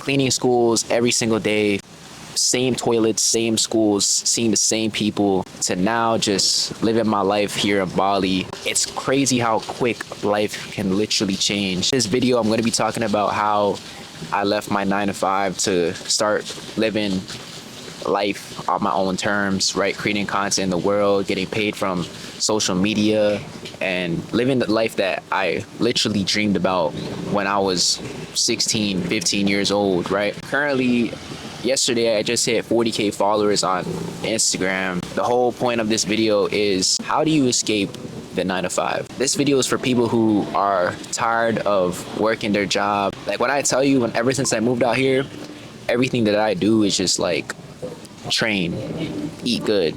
cleaning schools every single day, same toilets, same schools, seeing the same people, to now just living my life here in Bali. It's crazy how quick life can literally change. This video, I'm going to be talking about how I left my 9 to 5 to start living life on my own terms, right? Creating content in the world, getting paid from social media, and living the life that I literally dreamed about when I was 16, 15 years old, right? Currently, yesterday I just hit 40K followers on Instagram. The whole point of this video is, how do you escape the 9 to 5? This video is for people who are tired of working their job. Like when I tell you, ever since I moved out here, everything that I do is just like train, eat good,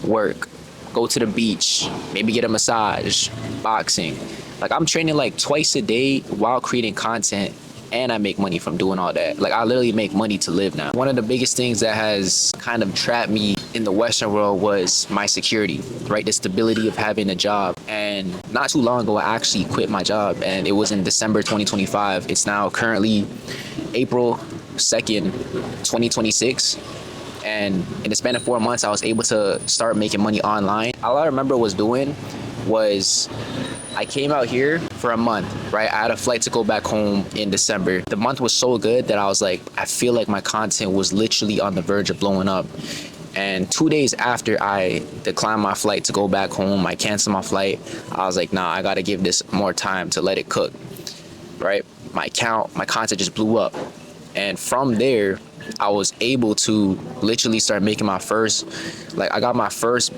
work, go to the beach, maybe get a massage, boxing. Like I'm training like twice a day while creating content, and I make money from doing all that. Like I literally make money to live now. One of the biggest things that has kind of trapped me in the Western world was my security, right? The stability of having a job. And not too long ago, I actually quit my job, and it was in December 2025. It's now currently April 2nd, 2026. And in the span of 4 months, I was able to start making money online. All I remember was doing was I came out here for a month, right? I had a flight to go back home in December. The month was so good that I was like, I feel like my content was literally on the verge of blowing up. And 2 days after I declined my flight to go back home, I canceled my flight. I was like, nah, I gotta give this more time to let it cook, right? My content just blew up. And from there, I was able to literally start making my first, I got my first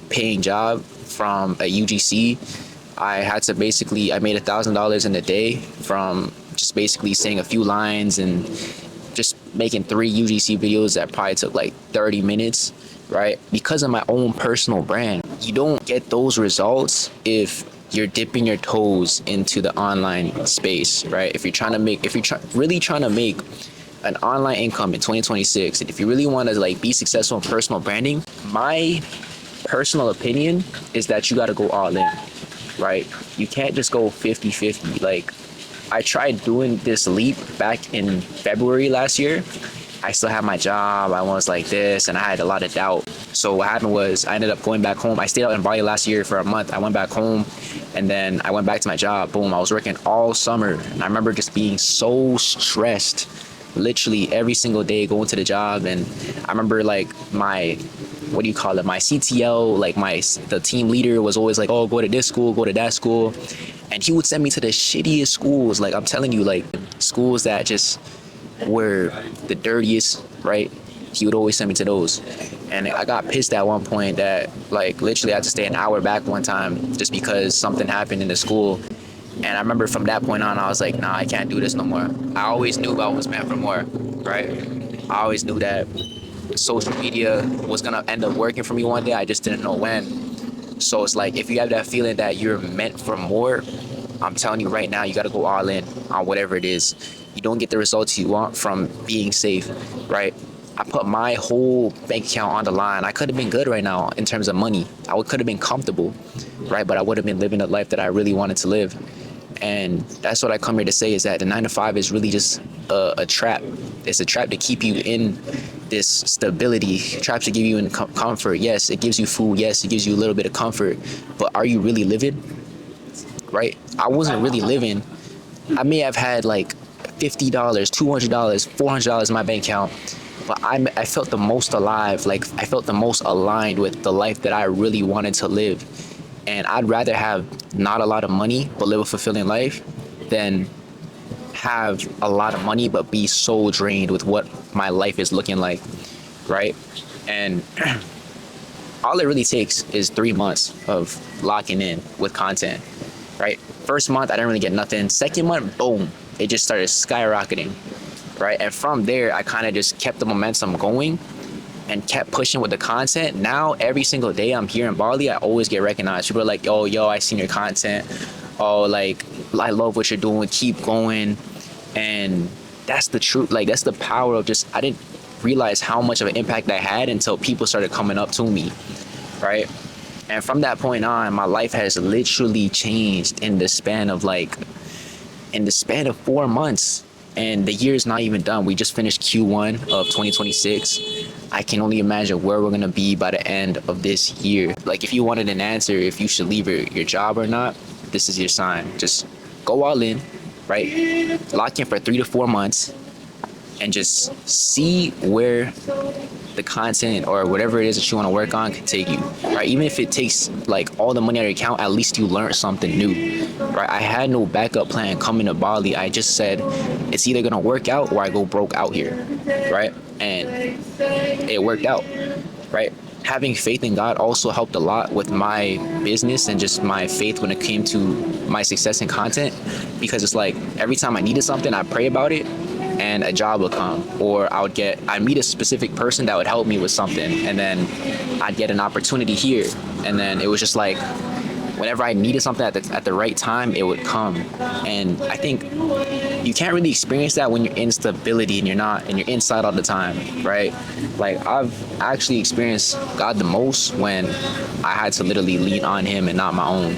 paying job from a UGC. I had to I made $1,000 in a day from just basically saying a few lines and just making 3 UGC videos that probably took like 30 minutes, right? Because of my own personal brand. You don't get those results if you're dipping your toes into the online space, right? If you're really trying to make an online income in 2026, and if you really want to be successful in personal branding, my personal opinion is that you got to go all in, right? You can't just go 50-50. Like I tried doing this leap back in February last year. I still had my job, I was like this, and I had a lot of doubt. So what happened was I ended up going back home. I stayed out in Bali last year for a month. I went back home, and then I went back to my job. Boom, I was working all summer, and I remember just being so stressed, literally every single day going to the job. And I remember my CTL, the team leader was always like, oh, go to this school, go to that school. And he would send me to the shittiest schools. Like I'm telling you, schools that just were the dirtiest, right? He would always send me to those. And I got pissed at one point that literally I had to stay an hour back one time just because something happened in the school. And I remember from that point on, I was like, nah, I can't do this no more. I always knew I was meant for more, right? I always knew that social media was gonna end up working for me one day. I just didn't know when. So it's like, if you have that feeling that you're meant for more, I'm telling you right now, you gotta go all in on whatever it is. You don't get the results you want from being safe, right? I put my whole bank account on the line. I could have been good right now in terms of money. I could have been comfortable, right? But I would have been living the life that I really wanted to live. And that's what I come here to say, is that the 9 to 5 is really just a trap. It's a trap to keep you in this stability, traps to give you in comfort. Yes, it gives you food. Yes, it gives you a little bit of comfort. But are you really living? Right? I wasn't really living. I may have had $50, $200, $400 in my bank account, but I felt the most alive. I felt the most aligned with the life that I really wanted to live. And I'd rather have not a lot of money but live a fulfilling life than have a lot of money but be so drained with what my life is looking like, right? And all it really takes is 3 months of locking in with content, right? First month, I didn't really get nothing. Second month, boom, it just started skyrocketing, right? And from there, I kind of just kept the momentum going and kept pushing with the content. Now, every single day I'm here in Bali, I always get recognized. People are like, oh, yo, I seen your content. Oh, I love what you're doing. Keep going. And that's the truth. That's the power of I didn't realize how much of an impact I had until people started coming up to me, right? And from that point on, my life has literally changed in the span of 4 months. And the year's not even done. We just finished Q1 of 2026. I can only imagine where we're gonna be by the end of this year. Like, if you wanted an answer if you should leave your job or not, this is your sign. Just go all in, right? Lock in for 3 to 4 months and just see where the content or whatever it is that you want to work on can take you, right? Even if it takes like all the money out of your account, at least you learned something new, right? I had no backup plan coming to Bali. I just said it's either gonna work out or I go broke out here, right? And it worked out, right? Having faith in God also helped a lot with my business and just my faith when it came to my success in content, because it's like every time I needed something, I pray about it and a job would come, or I'd meet a specific person that would help me with something, and then I'd get an opportunity here, and then it was just like whenever I needed something at the right time, it would come. And I think you can't really experience that when you're in stability and you're inside all the time, right? Like, I've actually experienced God the most when I had to literally lean on him and not my own,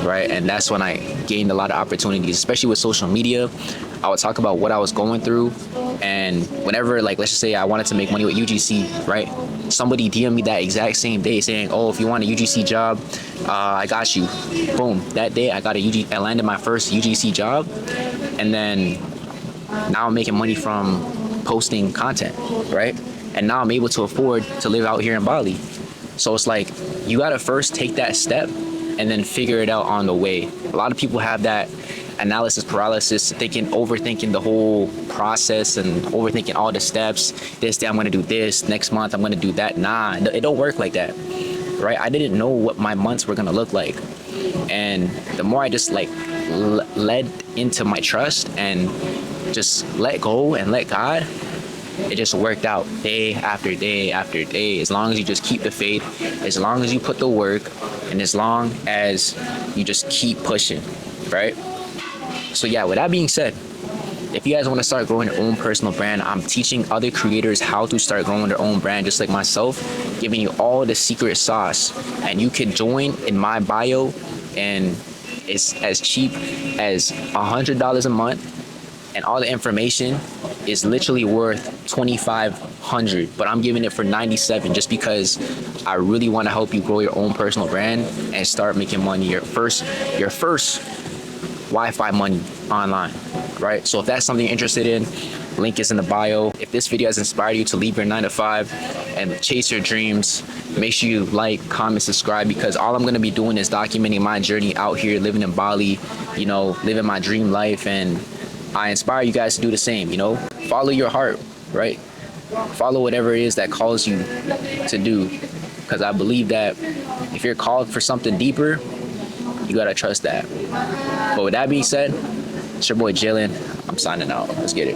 right? And that's when I gained a lot of opportunities, especially with social media. I would talk about what I was going through, and whenever, like, let's just say I wanted to make money with UGC, right? Somebody DM me that exact same day saying, oh, if you want a UGC job, I got you. Boom. That day I landed my first UGC job, and then now I'm making money from posting content, right? And now I'm able to afford to live out here in Bali. So it's like, you gotta first take that step and then figure it out on the way. A lot of people have that analysis paralysis, overthinking the whole process and overthinking all the steps. This day I'm gonna do this, next month I'm gonna do that. Nah, it don't work like that, right? I didn't know what my months were gonna look like. And the more I just like led into my trust and just let go and let God, it just worked out day after day after day. As long as you just keep the faith, as long as you put the work, and as long as you just keep pushing, right? So yeah, with that being said, if you guys want to start growing your own personal brand, I'm teaching other creators how to start growing their own brand just like myself, giving you all the secret sauce. And you can join in my bio, and it's as cheap as $100 a month, and all the information is literally worth $2,500, but I'm giving it for $97 just because I really want to help you grow your own personal brand and start making money, your first Wi-Fi money online, right? So if that's something you're interested in, link is in the bio. If this video has inspired you to leave your 9 to 5 and chase your dreams, make sure you like, comment, subscribe, because all I'm going to be doing is documenting my journey out here living in Bali, living my dream life. And I inspire you guys to do the same, follow your heart, right? Follow whatever it is that calls you to do, because I believe that if you're called for something deeper, you gotta trust that. But with that being said, it's your boy Jalen. I'm signing out. Let's get it.